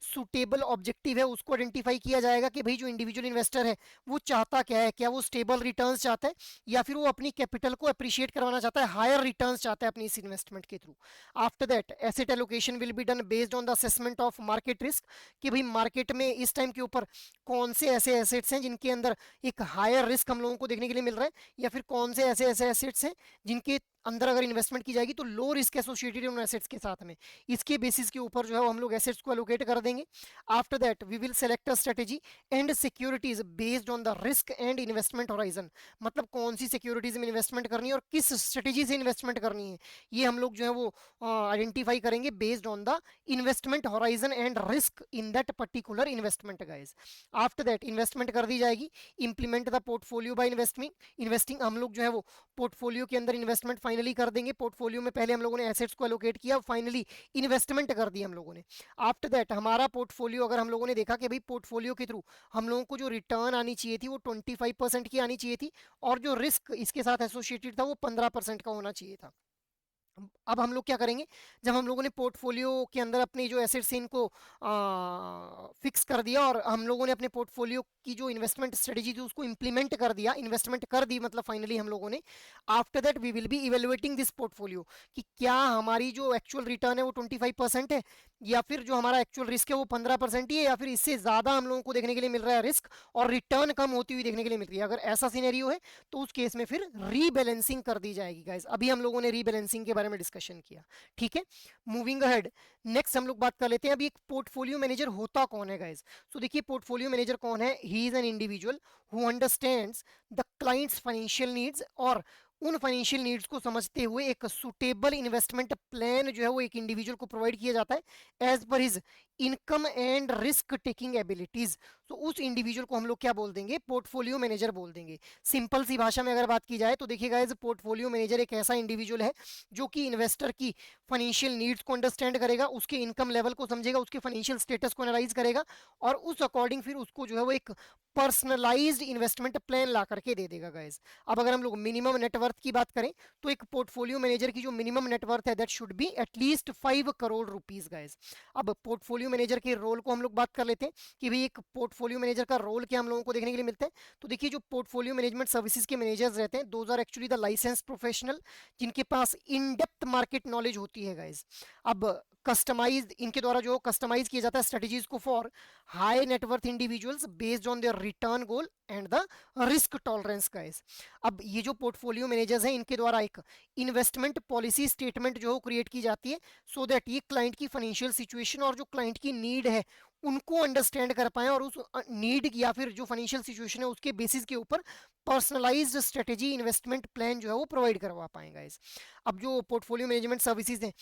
सुटेबल ऑब्जेक्टिव है उसको आइडेंटिफाई किया जाएगा कि भाई जो इंडिविजुअल इन्वेस्टर है वो चाहता क्या है, क्या वो स्टेबल रिटर्न्स चाहता है या फिर वो अपनी कैपिटल को अप्रिशिएट करवाना चाहता है, हायर रिटर्न्स चाहता है अपनी इस इन्वेस्टमेंट के through. After that asset allocation will be done based on the assessment of market risk, कि भाई मार्केट में इस टाइम के ऊपर कौन से ऐसे एसेट्स हैं जिनके अंदर एक हायर रिस्क हम लोगों को देखने के लिए मिल रहा है, या फिर कौन से ऐसे ऐसे एसेट्स हैं जिनके अंदर अगर इन्वेस्टमेंट की जाएगी तो लो रिस्क एसोसिएटेड है उन एसेट्स के साथ में। इसके बेसिस के ऊपर जो है हम लोग एसेट्स को एलोकेट कर देंगे। After that we will select a strategy and securities based on the risk and investment horizon, मतलब कौन सी सिक्योरिटीज में इन्वेस्टमेंट करनी है और किस स्ट्रेटेजी से इन्वेस्टमेंट करनी है ये हम लोग जो है वो आइडेंटिफाई करेंगे based on the investment horizon and risk in that particular investment guys. After that investment कर दी जाएगी, implement the portfolio by investing हम लोग जो है वो पोर्टफोलियो के अंदर इन्वेस्टमेंट फाइनली कर देंगे। पोर्टफोलियो में पहले हम लोगों ने एसेट्स को एलोकेट किया, फाइनली इन्वेस्टमेंट कर दी हम लोगों ने। आफ्टर दैट हमारा पोर्टफोलियो अगर हम लोगों ने देखा कि भाई पोर्टफोलियो के थ्रू हम लोगों को जो रिटर्न आनी चाहिए थी वो 25% की आनी चाहिए थी, और जो रिस्क इसके साथ एसोसिएटेड था वो 15% का होना चाहिए था। अब हम लोग क्या करेंगे, जब हम लोगों ने पोर्टफोलियो के अंदर अपनी जो एसेट्स इनको फिक्स कर दिया और हम लोगों ने अपने पोर्टफोलियो की जो इन्वेस्टमेंट स्ट्रेटेजी थी उसको इंप्लीमेंट कर दिया, इन्वेस्टमेंट कर दी मतलब फाइनली हम लोगों ने। After that we will be evaluating this portfolio कि क्या हमारी जो एक्चुअल रिटर्न है वो 25% है, या फिर जो हमारा एक्चुअल रिस्क है वो 15% ही है, या फिर इससे ज़्यादा हम लोगों को देखने के लिए मिल रहा है रिस्क और रिटर्न कम होती हुई देखने के लिए मिल रही है। अगर ऐसा सिनेरियो है तो उस केस में फिर रीबैलेंसिंग कर दी जाएगी गाइस। अभी हम लोगों ने रीबैलेंसिंग के बारे में डिस्कशन किया, ठीक है। मूविंग अहेड, नेक्स्ट हम लोग बात कर लेते हैं अभी एक पोर्टफोलियो मैनेजर होता कौन है गाइस। सो देखिए पोर्टफोलियो मैनेजर कौन है, he is an individual who understands the clients financial needs और उन फाइनेंशियल नीड्स को समझते हुए एक सुटेबल इन्वेस्टमेंट प्लान जो है वो एक इंडिविजुअल को प्रोवाइड किया जाता है एज पर his income and risk taking abilities. तो उस इंडिविजुअल को हम लोग क्या बोल देंगे, पोर्टफोलियो मैनेजर बोल देंगे। सिंपल सी भाषा में अगर बात की जाए तो देखिएगा, एज पोर्टफोलियो मैनेजर एक ऐसा इंडिविजुअल है जो कि इन्वेस्टर की फाइनेंशियल नीड्स को अंडरस्टैंड करेगा, उसके इनकम लेवल को समझेगा, उसके फाइनेंशियल स्टेटस को एनालाइज करेगा और उस अकॉर्डिंग फिर उसको जो है वो एक पर्सनलाइज्ड इन्वेस्टमेंट प्लान ला करके दे देगा गाइज। अब अगर हम लोग मिनिमम नेटवर्थ की बात करें तो एक पोर्टफोलियो मैनेजर की जो मिनिमम नेटवर्थ है that should be at least 5 crore rupees guys. अब पोर्टफोलियो मैनेजर के रोल को हम लोग बात कर लेते हैं कि भाई एक पोर्टफोलियो मैनेजर का रोल क्या हम लोगों को देखने के लिए मिलता है। तो देखिए, जो पोर्टफोलियो मैनेजमेंट सर्विसेज के मैनेजर्स रहते हैं those are actually the license professional, जिनके पास इन डेप्थ मार्केट नॉलेज होती है गाइज। अब कस्टमाइज इनके द्वारा जो कस्टमाइज किया जाता है स्ट्रेटजीज को for high net worth individuals based on their return goal and the risk tolerance guys. अब ये जो पोर्टफोलियो मैनेजर्स हैं इनके द्वारा एक इन्वेस्टमेंट पॉलिसी स्टेटमेंट जो क्रिएट की जाती है सो दैट ये क्लाइंट की फाइनेंशियल सिचुएशन और जो क्लाइंट की नीड है उनको अंडरस्टैंड कर पाए और उस नीड या फिर जो फाइनेंशियल सिचुएशन है उसके बेसिस के ऊपर पर्सनलाइज्ड स्ट्रेटेजी इन्वेस्टमेंट प्लान जो है वो प्रोवाइड करवा पाएंगे गाइस। अब जो पोर्टफोलियो मैनेजमेंट सर्विसेज हैं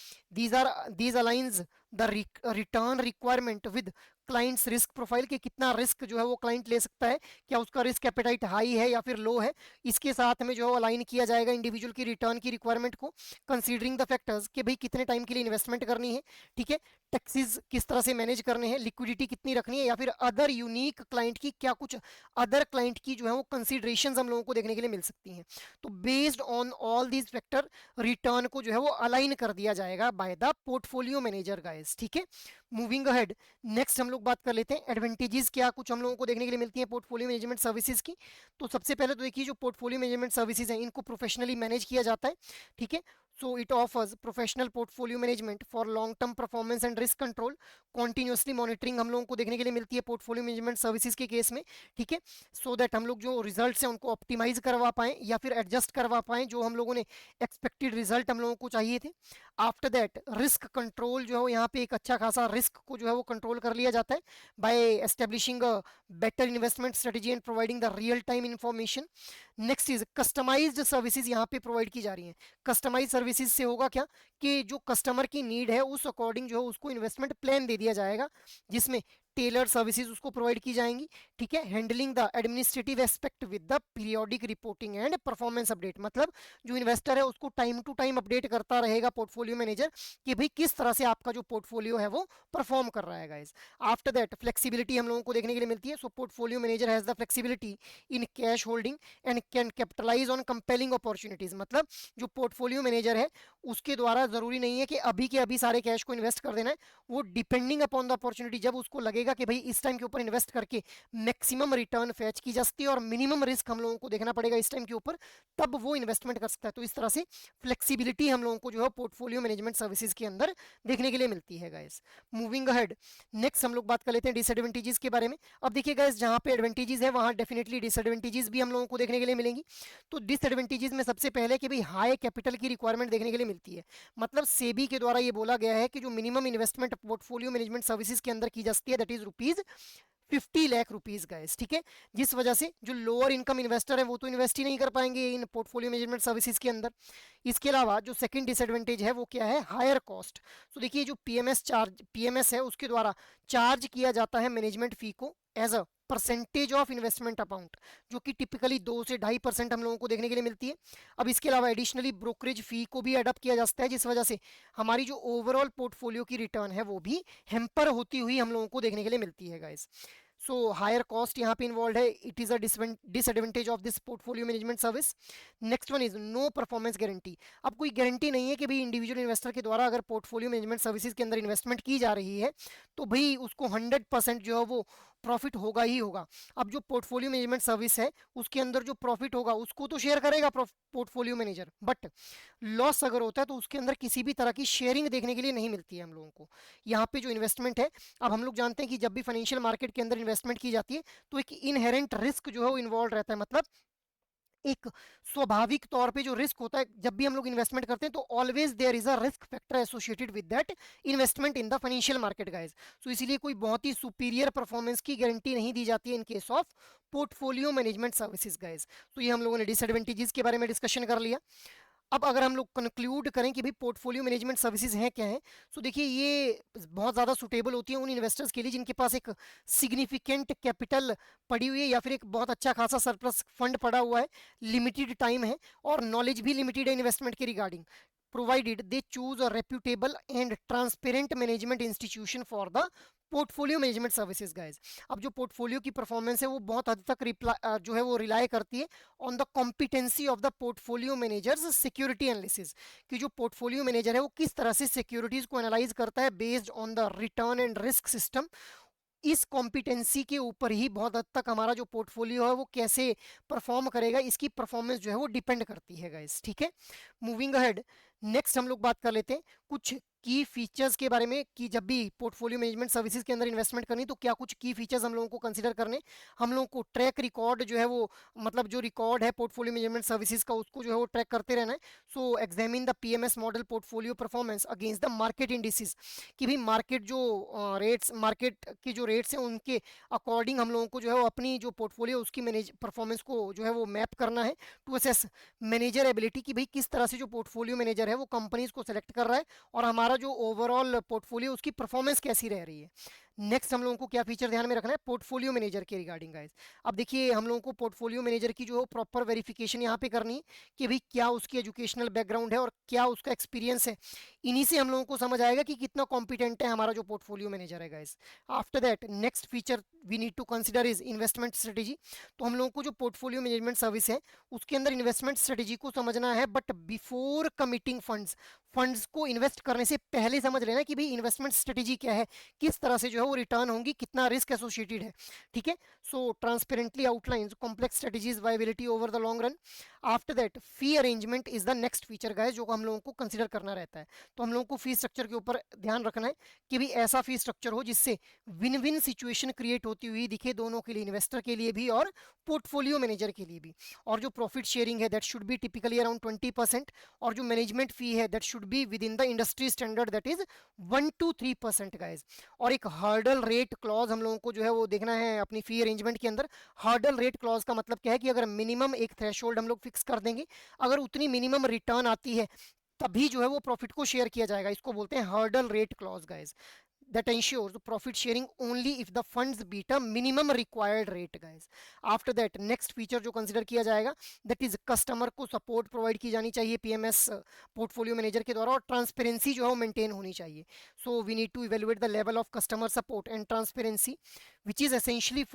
these aligns the return requirement with clients risk profile के कितना रिस्क जो है वो क्लाइंट ले सकता है, क्या उसका रिस्क एपेटाइट हाई है या फिर लो है, इसके साथ में जो है अलाइन किया जाएगा इंडिविजुअल की रिटर्न की रिक्वायरमेंट को कंसीडरिंग द फैक्टर्स कि भाई कितने टाइम के लिए इन्वेस्टमेंट करनी है, ठीक है, टैक्सेस किस तरह से मैनेज करने हैं, लिक्विडिटी कितनी रखनी है या फिर अदर यूनिक क्लाइंट की क्या कुछ अदर क्लाइंट की जो है वो कंसिडरेशन हम लोगों को देखने के लिए मिल सकती हैं। तो based on all these factor return को जो है वो अलाइन कर दिया जाएगा by the portfolio manager guys, ठीक है। मूविंग अहेड, नेक्स्ट हम लोग बात कर लेते हैं एडवांटेजेस क्या कुछ हम लोगों को देखने के लिए मिलती है पोर्टफोलियो मैनेजमेंट सर्विसेज की। तो सबसे पहले तो देखिए, जो पोर्टफोलियो मैनेजमेंट सर्विसेज हैं इनको प्रोफेशनली मैनेज किया जाता है, ठीक है। So it offers professional portfolio management for long term performance and risk control, continuously monitoring हम लोगों को देखने के लिए मिलती है पोर्टफोलियो मैनेजमेंट सर्विसेज के केस में, ठीक है। सो दैट हम लोग जो रिजल्ट्स हैं उनको ऑप्टिमाइज करवा पाएं या फिर एडजस्ट करवा पाएं जो हम लोगों ने एक्सपेक्टेड रिजल्ट हम लोगों को चाहिए थे। आफ्टर दैट रिस्क कंट्रोल जो है वो यहाँ पे एक अच्छा खासा रिस्क को जो है वो कंट्रोल कर लिया जाता है by establishing a better investment strategy and providing the real time information. Next is customized services यहाँ पे प्रोवाइड की जा रही हैं। कस्टमाइज सर्विसेज से होगा क्या कि जो कस्टमर की नीड है उस अकॉर्डिंग जो है उसको इन्वेस्टमेंट प्लान दे दिया जाएगा जिसमें टेलर्ड सर्विसेज उसको प्रोवाइड की जाएंगी, ठीक है। Handling the administrative aspect with the periodic reporting and performance update, मतलब जो इन्वेस्टर है उसको टाइम टू टाइम अपडेट करता रहेगा पोर्टफोलियो मैनेजर कि भाई किस तरह से आपका जो पोर्टफोलियो है वो परफॉर्म कर रहा है गाइस। आफ्टर दैट फ्लेक्सिबिलिटी हम लोगों को देखने के लिए मिलती है। So portfolio manager has the flexibility in cash holding and can capitalise on compelling opportunities, मतलब जो पोर्टफोलियो मैनेजर है उसके द्वारा जरूरी नहीं है कि अभी के अभी सारे कैश को इन्वेस्ट कर देना है, वो डिपेंडिंग अपॉन द अपॉर्चुनिटी जब उसको लगेगा कि भाई इस टाइम के ऊपर इन्वेस्ट करके मैक्सिमम रिटर्न फैच की जा सकती है और मिनिमम रिस्क हम लोगों को देखना पड़ेगा इस टाइम के ऊपर, तब वो इन्वेस्टमेंट कर सकता है। तो इस तरह से फ्लेक्सिबिलिटी हम लोगों को जो है पोर्टफोलियो मैनेजमेंट सर्विसेज के अंदर देखने के लिए मिलती है गाइस। मूविंग अहेड, नेक्स्ट हम लोग बात कर लेते हैं डिसएडवांटेजेस के बारे में। अब देखिए गाइस, जहां पे एडवांटेजेस है वहां डेफिनेटली डिसएडवांटेजेस भी हम लोगों को देखने के लिए मिलेंगी। तो डिसएडवांटेजेस में सबसे पहले कि भाई हाई कैपिटल की रिक्वायरमेंट देखने के लिए मिलती है, मतलब सेबी के द्वारा ये बोला गया है कि जो minimum investment portfolio management services के अंदर की जा सकती है that is rupees 50 lakh rupees guys, ठीक है। जिस वजह से जो लोअर इनकम इन्वेस्टर है वो तो इन्वेस्ट ही नहीं कर पाएंगे इन पोर्टफोलियो मैनेजमेंट सर्विसेज के अंदर। इसके अलावा जो सेकंड डिसएडवांटेज है वो क्या है, हायर कॉस्ट। तो देखिए, जो पीएमएस है उसके द्वारा चार्ज किया जाता है मैनेजमेंट फी को as a percentage of investment amount, जो कि टिपिकली 2 से 2.5% हम लोगों को देखने के लिए मिलती है। अब इसके अलावा एडिशनली ब्रोकरेज फी को भी अडॉप्ट किया जा सकता है जिस वजह से हमारी जो ओवरऑल पोर्टफोलियो की रिटर्न है वो भी हेम्पर होती हुई हम लोगों को देखने के लिए मिलती है गाइस। सो हायर कॉस्ट यहाँ पे इन्वॉल्व है, it is a disadvantage of this portfolio management service. Next one is no performance guarantee. अब कोई गारंटी नहीं है कि भाई इंडिविजुअल इन्वेस्टर के द्वारा अगर पोर्टफोलियो मैनेजमेंट सर्विसेज के अंदर इन्वेस्टमेंट की जा रही है तो भाई उसको 100% जो है वो प्रॉफिट होगा ही होगा। अब जो पोर्टफोलियो मैनेजमेंट सर्विस है उसके अंदर जो प्रॉफिट होगा उसको तो शेयर करेगा पोर्टफोलियो मैनेजर, बट लॉस अगर होता है तो उसके अंदर किसी भी तरह की शेयरिंग देखने के लिए नहीं मिलती है हम लोगों को। यहाँ पे जो इन्वेस्टमेंट है, अब हम लोग जानते हैं कि जब भी फाइनेंशियल मार्केट के अंदर इन्वेस्टमेंट की जाती है तो एक इनहेरेंट रिस्क जो है वो इन्वॉल्व रहता है, मतलब एक स्वाभाविक तौर पे जो रिस्क होता है जब भी हम लोग इन्वेस्टमेंट करते हैं, तो always there is a risk factor associated with that investment in the financial market guys. So इसीलिए कोई बहुत ही सुपीरियर परफॉर्मेंस की गारंटी नहीं दी जाती है in case of portfolio management services guys. तो ये हम लोगों ने डिसएडवांटेजेस के बारे में डिस्कशन कर लिया। अब अगर हम लोग कंक्लूड करें कि भाई पोर्टफोलियो मैनेजमेंट सर्विसेज हैं क्या है, तो देखिए ये बहुत ज़्यादा सुटेबल होती है उन इन्वेस्टर्स के लिए जिनके पास एक सिग्निफिकेंट कैपिटल पड़ी हुई है या फिर एक बहुत अच्छा खासा सरप्लस फंड पड़ा हुआ है, लिमिटेड टाइम है और नॉलेज भी लिमिटेड है इन्वेस्टमेंट के regarding, provided they choose a reputable and transparent management institution for the portfolio management services guys. अब जो पोर्टफोलियो की परफॉर्मेंस है वो बहुत हद तक जो है वो रिलाई करती है on the competency of the portfolio managers security analysis, कि जो पोर्टफोलियो मैनेजर है वो किस तरह से सिक्योरिटीज को एनालाइज करता है based on the return and risk system. इस कॉम्पिटेंसी के ऊपर ही बहुत हद तक हमारा जो पोर्टफोलियो है वो कैसे परफॉर्म करेगा, इसकी परफॉर्मेंस जो है वो डिपेंड करती है गाइस। ठीक है, मूविंग अहेड नेक्स्ट हम लोग बात कर लेते हैं कुछ की फीचर्स के बारे में कि जब भी पोर्टफोलियो मैनेजमेंट सर्विसेज के अंदर इन्वेस्टमेंट करनी तो क्या कुछ की फीचर्स हम लोगों को कंसीडर करने। हम लोगों को ट्रैक रिकॉर्ड जो है वो मतलब जो रिकॉर्ड है पोर्टफोलियो मैनेजमेंट सर्विसेज का उसको जो है वो ट्रैक करते रहना है। So examine the PMS model portfolio performance against the market indices, कि भी मार्केट जो रेट्स मार्केट की जो रेट्स हैं उनके अकॉर्डिंग हम लोगों को जो है वो अपनी जो पोर्टफोलियो उसकी मैनेज परफॉर्मेंस को जो है वो मैप करना है टू असेस मैनेजर एबिलिटी, कि भाई किस तरह से जो पोर्टफोलियो मैनेजर है वो कंपनीज को सेलेक्ट कर रहा है और हमारा जो ओवरऑल पोर्टफोलियो उसकी परफॉर्मेंस कैसी रह रही है। नेक्स्ट हम लोगों को क्या फीचर ध्यान में रखना है पोर्टफोलियो मैनेजर के रिगार्डिंग गाइस। अब देखिए हम लोगों को पोर्टफोलियो मैनेजर की जो प्रॉपर वेरिफिकेशन यहाँ पे करनी है कि भाई क्या उसकी एजुकेशनल बैकग्राउंड है और क्या उसका एक्सपीरियंस है। इन्हीं से हम लोगों को समझ आएगा कि कितना कॉम्पिटेंट है हमारा जो पोर्टफोलियो मैनेजर है guys. After that next feature we need to consider is investment strategy. तो हम लोगों को जो पोर्टफोलियो मैनेजमेंट सर्विस है उसके अंदर इन्वेस्टमेंट स्ट्रेटेजी को समझना है, बट बिफोर कमिटिंग फंड्स को इन्वेस्ट करने से पहले समझ लेना कि भाई इन्वेस्टमेंट स्ट्रेटेजी क्या है, किस तरह से जो है वो रिटर्न होंगी, कितना रिस्क एसोसिएटेड है। ठीक है, so transparently outlines complex strategies viability over the long run. After that fee arrangement is the next feature guys जो हम लोगों को कंसिडर करना रहता है। तो हम लोगों को फी स्ट्रक्चर के ऊपर ध्यान रखना है कि भाई ऐसा फी स्ट्रक्चर हो जिससे विन विन सिचुएशन क्रिएट होती हुई दिखे दोनों के लिए, इन्वेस्टर के लिए भी और पोर्टफोलियो मैनेजर के लिए भी। और जो प्रॉफिट शेयरिंग है that should be typically around 20%, और जो मैनेजमेंट फी है that should be with in the industry standard that is 1 to 3% guys. और एक हर्डल रेट क्लॉज हम लोगों को जो है वो देखना है अपनी फी अरेंजमेंट के अंदर। हर्डल रेट क्लॉज का मतलब क्या है कि अगर मिनिमम एक थ्रेशोल्ड हम लोग फिक्स कर देंगे, अगर उतनी मिनिमम रिटर्न आती है तभी जो है वो प्रॉफिट को शेयर किया जाएगा। इसको बोलते हैं hurdle rate clause guys, that ensures profit sharing only if the funds beat a minimum required rate guys. After that next feature जो consider किया जाएगा that is customer को support provide की जानी चाहिए PMS portfolio manager के द्वारा, और transparency जो है वो maintain होनी चाहिए। So we need to evaluate the level of customer support and transparency which is essentially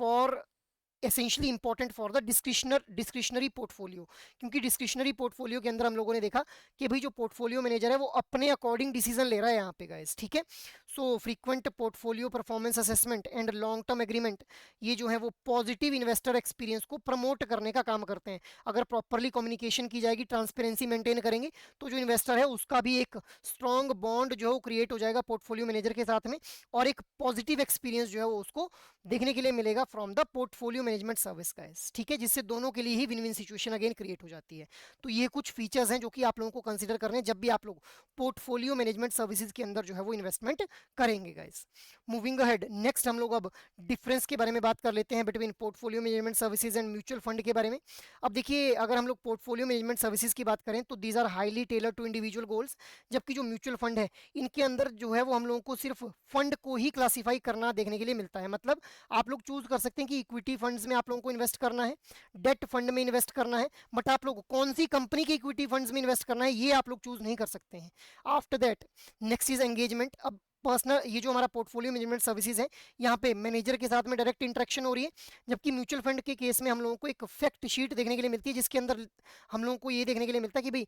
important for the discretionary portfolio, क्योंकि डिस्क्रिशनरी पोर्टफोलियो के अंदर हम लोगों ने देखा कि भाई जो पोर्टफोलियो मैनेजर है वो अपने अकॉर्डिंग डिसीजन ले रहा है यहाँ पे गाइस। ठीक है, so frequent portfolio performance assessment and long term agreement ये जो है वो पॉजिटिव इन्वेस्टर एक्सपीरियंस को प्रमोट करने का काम करते हैं। अगर प्रॉपरली कम्युनिकेशन की जाएगी, ट्रांसपेरेंसी मेंटेन करेंगे, तो जो इन्वेस्टर है उसका भी एक स्ट्रॉन्ग बॉन्ड जो है वो क्रिएट हो जाएगा पोर्टफोलियो मैनेजर के साथ में, और एक पॉजिटिव एक्सपीरियंस जो है वो उसको देखने के लिए मिलेगा from the portfolio management service guys. ठीक है, जिससे दोनों के लिए ही win win situation again create हो जाती है। तो ये कुछ फीचर्स हैं जो कि आप लोगों को कंसीडर करने हैं जब भी आप लोग पोर्टफोलियो मैनेजमेंट सर्विसेज के अंदर जो है वो इन्वेस्टमेंट करेंगे गाइस। मूविंग अहेड नेक्स्ट हम लोग अब डिफरेंस के बारे में बात कर लेते हैं between portfolio management services and mutual fund के बारे में। अब देखिए अगर हम लोग पोर्टफोलियो मैनेजमेंट सर्विसेज की बात करें तो these are highly tailor to individual goals, जबकि जो म्यूचुअल फंड है इनके अंदर जो है वो हम लोगों को सिर्फ फंड को ही क्लासीफाई करना देखने के लिए मिलता है। मतलब आप लोग चूज कर सकते हैं कि इक्विटी फंड्स में आप लोगों को इन्वेस्ट करना है, डेट फंड में इन्वेस्ट करना है, बट आप लोग कौन सी कंपनी के इक्विटी फंड्स में इन्वेस्ट करना है ये आप लोग चूज नहीं कर सकते हैं। After that next is engagement. अब पर्सनल ये जो हमारा पोर्टफोलियो मैनेजमेंट सर्विसेज है यहाँ पे मैनेजर के साथ में डायरेक्ट इंटरेक्शन हो रही है, जबकि म्यूचुअल फंड के केस में हम लोगों को एक फैक्ट शीट देखने के लिए मिलती है जिसके अंदर हम लोगों को ये देखने के लिए मिलता है कि भाई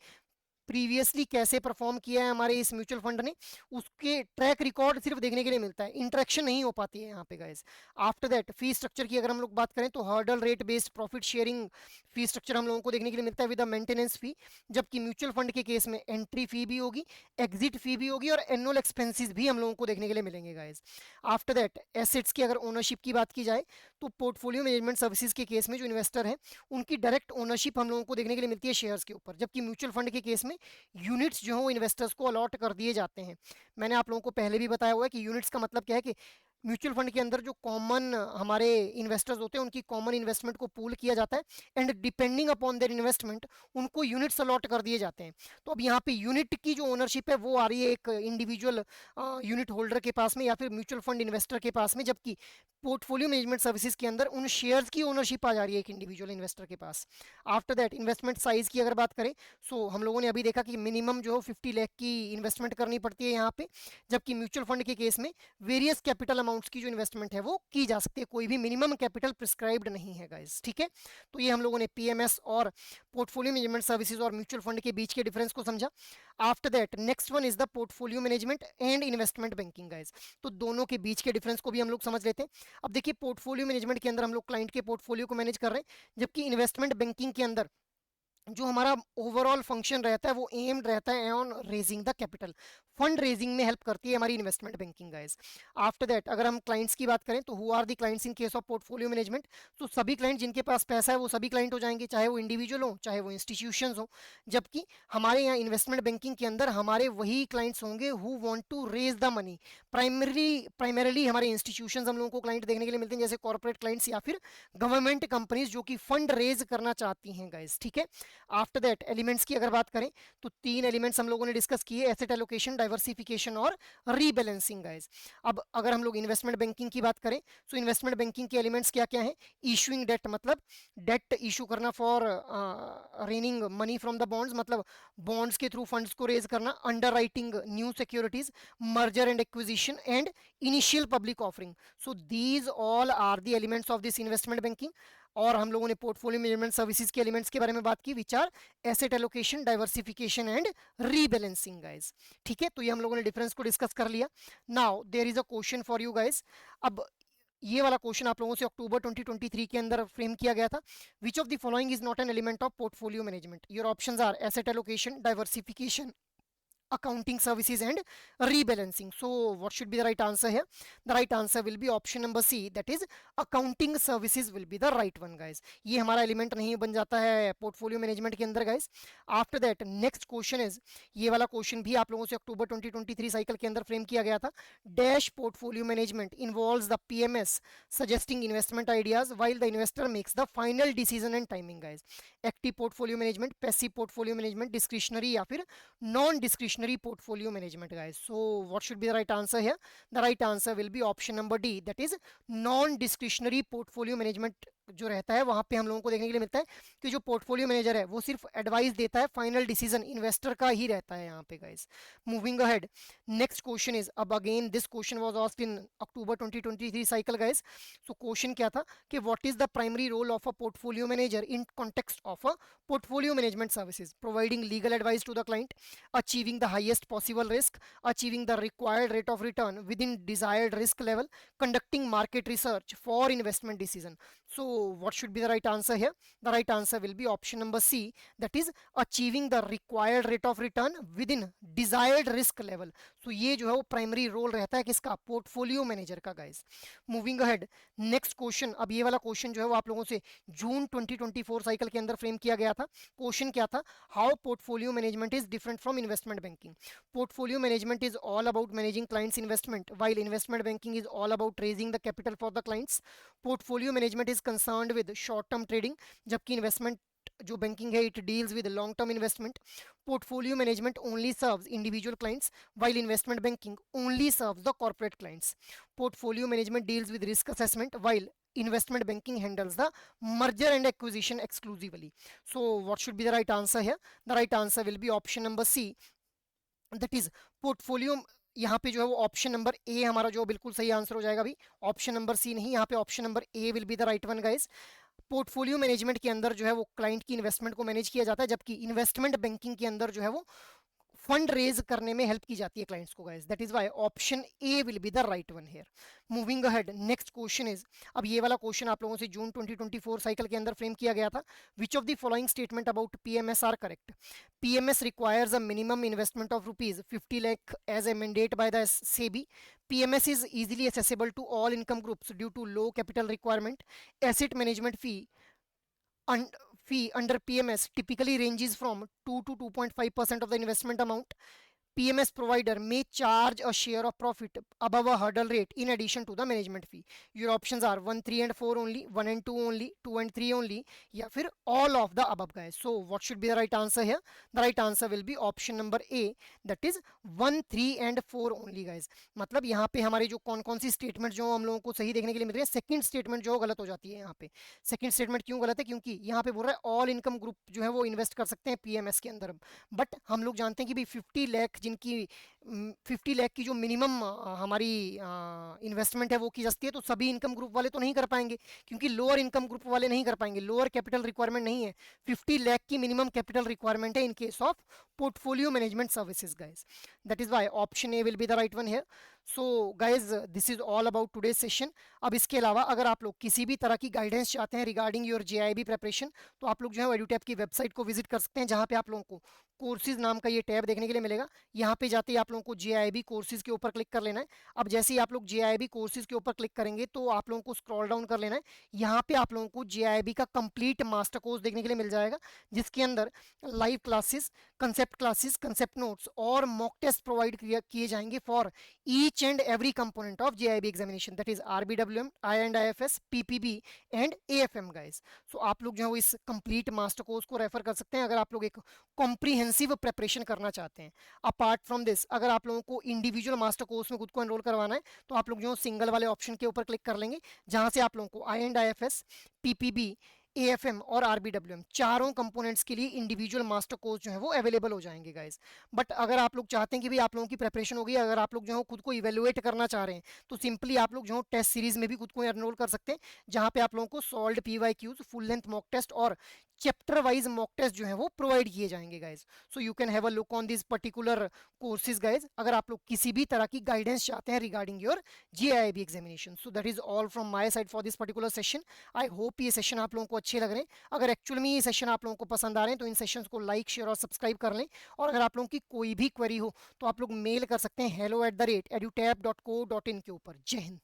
प्रीवियसली कैसे परफॉर्म किया है हमारे इस म्यूचुअल फंड ने, उसके ट्रैक रिकॉर्ड सिर्फ देखने के लिए मिलता है, इंटरेक्शन नहीं हो पाती है यहाँ पे guys. After that fee structure की अगर हम लोग बात करें तो hurdle rate based profit sharing fee structure हम लोगों को देखने के लिए मिलता है विद मेंटेनेंस फी, जबकि म्यूचुअल फंड के केस में एंट्री फी भी होगी, एग्जिट फी भी होगी और एनुअल एक्सपेंसेस भी हम लोगों को देखने के लिए मिलेंगे गाइस। आफ्टर दैट एसेट्स की अगर ओनरशिप की बात की जाए तो पोर्टफोलियो मैनेजमेंट सर्विसेज के केस में जो इन्वेस्टर है उनकी डायरेक्ट ओनरशिप हम लोगों को देखने के लिए मिलती है शेयर्स के ऊपर, जबकि म्यूचुअल फंड के केस में यूनिट्स जो है वो इन्वेस्टर्स को अलॉट कर दिए जाते हैं। मैंने आप लोगों को पहले भी बताया हुआ है कि यूनिट्स का मतलब क्या है कि म्यूचुअल फंड के अंदर जो कॉमन हमारे इन्वेस्टर्स होते हैं उनकी कॉमन इन्वेस्टमेंट को पूल किया जाता है and depending upon their investment उनको यूनिट्स अलॉट कर दिए जाते हैं। तो अब यहाँ पे यूनिट की जो ओनरशिप है वो आ रही है एक इंडिविजुअल यूनिट होल्डर के पास में या फिर म्यूचुअल फंड इन्वेस्टर के पास में, जबकि पोर्टफोलियो मैनेजमेंट सर्विसेज के अंदर उन शेयर्स की ओनरशिप आ जा रही है एक इंडिविजुअल इन्वेस्टर के पास। आफ्टर दैट इन्वेस्टमेंट साइज की अगर बात करें सो हम लोगों ने अभी देखा कि मिनिमम जो है 50 लाख की इन्वेस्टमेंट करनी पड़ती है यहाँ पे, जबकि म्यूचुअल फंड के केस में वेरियस कैपिटल अमाउंट्स की जो इन्वेस्टमेंट है वो की जा सकती है, कोई भी मिनिमम कैपिटल प्रिस्क्राइब्ड नहीं है गाइस, ठीक है। तो ये हम लोगों ने पीएमएस और पोर्टफोलियो मैनेजमेंट सर्विसेज और म्यूचुअल फंड के बीच के डिफरेंस को समझा। After that next one is the portfolio management and investment banking guys. तो दोनों के बीच के डिफरेंस को भी हम लोग समझ लेते हैं। अब देखिए पोर्टफोलियो मैनेजमेंट के अंदर हम लोग क्लाइंट के पोर्टफोलियो को मैनेज कर रहे हैं, जबकि इन्वेस्टमेंट बैंकिंग के अंदर जो हमारा ओवरऑल फंक्शन रहता है वो एम्ड रहता है on raising the capital, fund raising में हेल्प करती है हमारी investment banking guys. After that अगर हम क्लाइंट्स की बात करें तो who are the clients in case of portfolio management, तो सभी क्लाइंट जिनके पास पैसा है वो सभी क्लाइंट हो जाएंगे, चाहे वो इंडिविजुअल हो चाहे वो इंस्टीट्यूशंस हो, जबकि हमारे यहाँ इन्वेस्टमेंट बैंकिंग के अंदर हमारे वही क्लाइंट्स होंगे who want to raise the money. Primarily हमारे इंस्टीट्यूशंस हम लोगों को क्लाइंट देखने के लिए मिलते हैं, जैसे कॉर्पोरेट क्लाइंट्स या फिर गवर्नमेंट कंपनीज जो कि फंड रेज करना चाहती हैं गाइस, ठीक है। आफ्टर दैट एलिमेंट्स की अगर बात करें तो तीन एलिमेंट्स हम लोगों ने डिस्कस किए, एसेट एलोकेशन, डाइवर्सिफिकेशन और रीबैलेंसिंग गाइस। अब अगर हम लोग इन्वेस्टमेंट बैंकिंग की बात करें तो इन्वेस्टमेंट बैंकिंग के एलिमेंट्स क्या क्या हैं? इशूइंग डेट मतलब डेट इशू करना for raising money from the bonds, मतलब बॉन्ड्स के थ्रू फंड्स को रेज करना, underwriting new securities, merger and acquisition and initial public offering. So these all are the elements of this investment banking. और हम लोगों ने portfolio management services के elements के बारे में बात की, which are asset allocation, diversification and rebalancing guys, ठीक है। तो ये हम लोगों ने डिफरेंस को डिस्कस कर लिया। Now there is a question for you guys. अब ये वाला क्वेश्चन आप लोगों से अक्टूबर 2023 के अंदर फ्रेम किया गया था। Which of the following is not an element of portfolio management? Your options are asset allocation, diversification, accounting services and rebalancing. So what should be the right answer here? The right answer will be option number C, that is accounting services will be the right one guys. ये हमारा element नहीं बन जाता है portfolio management के अंदर guys. After that next question is, ये वाला क्वेश्चन भी आप लोगों से अक्टूबर 2023 साइकिल के अंदर फ्रेम किया गया था। Dash portfolio management involves the PMS suggesting investment ideas while the investor makes the final decision and timing guys. Active portfolio management, passive portfolio management, discretionary या फिर non discretionary portfolio management guys. So what should be the right answer here? The right answer will be option number D, that is non discretionary portfolio management जो रहता है वहां पे हम लोगों को देखने के लिए मिलता है कि जो पोर्टफोलियो मैनेजर है वो सिर्फ एडवाइस देता है, फाइनल डिसीजन इन्वेस्टर का ही रहता है यहाँ पे guys. Moving ahead next question is, अब again this question was asked in October 2023 cycle guys. So question क्या था कि what is the primary role of a portfolio manager in context of a portfolio management services? Providing legal advice to the client, achieving the highest possible risk, achieving the required rate of return within desired risk level, conducting market research for investment decision. So what should be the right answer here? The right answer will be option number C, that is achieving the required rate of return within desired risk level. So ये जो है वो primary role रहता है किसका? Portfolio manager का guys. Moving ahead next question, अब ये वाला क्वेश्चन जो है वो आप लोगों से जून 2024 साइकिल के अंदर फ्रेम किया गया था। क्वेश्चन क्या था? How portfolio management is different from investment banking? Portfolio management is all about managing clients investment, while investment banking is all about raising the capital for the clients. Portfolio management is concerned with short term trading, जबकि investment जो banking है it deals with long term investment. Portfolio management only serves individual clients while investment banking only serves the corporate clients. Portfolio management deals with risk assessment while investment banking handles the merger and acquisition exclusively. So what should be the right answer here? The right answer will be option number C, that is portfolio यहाँ पे जो है वो option number A हमारा जो बिल्कुल सही answer हो जाएगा अभी, ऑप्शन नंबर सी नहीं, यहाँ पे option number A will be the right one guys. Portfolio management के अंदर जो है वो क्लाइंट की इन्वेस्टमेंट को मैनेज किया जाता है, जबकि इन्वेस्टमेंट बैंकिंग के अंदर जो है वो फंड रेज करने में हेल्प की जाती है क्लाइंट्स को guys. That is why option A will be the right one here. Moving ahead, next question is, अब ये वाला क्वेश्चन आप लोगों से जून 2024 साइकिल के अंदर फ्रेम किया गया था। Which of the following statement about PMS are correct? PMS requires a minimum investment of rupees 50 lakh as a mandate by the SEBI. PMS is easily accessible to all income groups due to low capital requirement. Asset management fee under PMS typically ranges from 2 to 2.5% of the investment amount. PMS provider may charge a share of profit above a hurdle rate in addition to the management fee. Your options are 1, 3 and 4 only, 1 and 2 only, 2 and 3 only, या फिर all of the above guys. So what should be the right answer here? The right answer will be option number A, that is 1, 3 and 4 only guys. मतलब यहाँ पे हमारी जो कौन कौन सी statement जो हम लोगों को सही देखने के लिए मिल रही है, सेकंड स्टेटमेंट जो गलत हो जाती है यहाँ पे। सेकंड स्टेटमेंट क्यों गलत है? क्योंकि यहाँ पे बोल रहा है ऑल इनकम ग्रुप जो है वो इन्वेस्ट कर सकते हैं पीएमएस के अंदर, बट हम लोग जानते हैं कि भाई 50 लाख जिनकी 50 लाख की जो मिनिमम हमारी इन्वेस्टमेंट है वो की जाती है, तो सभी इनकम ग्रुप वाले तो नहीं कर पाएंगे, क्योंकि लोअर इनकम ग्रुप वाले नहीं कर पाएंगे, लोअर कैपिटल रिक्वायरमेंट नहीं है। 50 लाख की मिनिमम कैपिटल रिक्वायरमेंट है in case of portfolio management services guys. That is why option A will be the right one here. So guys this is all about today's session. अब इसके अलावा अगर आप लोग किसी भी तरह की गाइडेंस चाहते हैं रिगार्डिंग योर जेआईबी प्रिपरेशन, तो आप लोग जो है एडुटैप की वेबसाइट को विजिट कर सकते हैं, जहाँ पे आप लोगों को कोर्सेज नाम का ये टैब देखने के लिए मिलेगा। यहाँ पे जाते ही आप लोगों को जेआईबी कोर्सेज के ऊपर क्लिक कर लेना है। अब जैसे ही आप लोग जेआईबी कोर्सेज के ऊपर क्लिक करेंगे तो आप लोगों को स्क्रॉल डाउन कर लेना है। यहाँ पे आप लोगों को जेआईबी का कंप्लीट मास्टर कोर्स देखने के लिए मिल जाएगा, जिसके अंदर लाइव क्लासेस, कंसेप्ट नोट्स और मॉक टेस्ट प्रोवाइड किए जाएंगे for each and every component of JAIIB examination, that is RBWM, IAND-IFS, PPB and AFM guys. So आप लोग जो है इस कंप्लीट मास्टर कोर्स को रेफर कर सकते हैं अगर आप लोग एक कॉम्प्रिहेंसिव प्रेपरेशन करना चाहते हैं। अपार्ट फ्रॉम दिस, अगर आप लोगों को इंडिविजुअल मास्टर कोर्स में खुद को एनरोल करवाना है, तो आप लोग जो सिंगल वाले ऑप्शन के ऊपर क्लिक कर लेंगे, जहां से आप लोगों को IAND-IFS, पीपीबी, एएफएम और आरबीडब्ल्यूएम चारों कंपोनेंट्स के लिए इंडिविजुअल मास्टर कोर्स जो है वो अवेलेबल हो जाएंगे गाइस। बट अगर आप लोग चाहते हैं कि भाई आप लोगों की प्रिपरेशन होगी, अगर आप लोग जो है खुद को इवेलुएट करना चाह रहे हैं, तो सिंपली आप लोग जो टेस्ट सीरीज में भी खुद को एनरोल कर सकते हैं, जहां पे आप लोगों को solved PYQs, full length mock test और चैप्टर वाइज मॉक टेस्ट जो है वो प्रोवाइड किए जाएंगे guys. So you can have a look on this particular courses guys, अगर आप लोग किसी भी तरह की गाइडेंस चाहते हैं regarding your JIB examination. So that is all from my side for this particular session. I hope ये सेशन आप लोगों को अच्छे लग रहे हैं। अगर एक्चुअल में ये सेशन आप लोगों को पसंद आ रहे हैं तो इन सेशंस को लाइक, शेयर और सब्सक्राइब कर लें। और अगर आप लोगों की कोई भी क्वेरी हो तो आप लोग मेल कर सकते हैं hello@edutap.co.in के ऊपर। जय हिंद।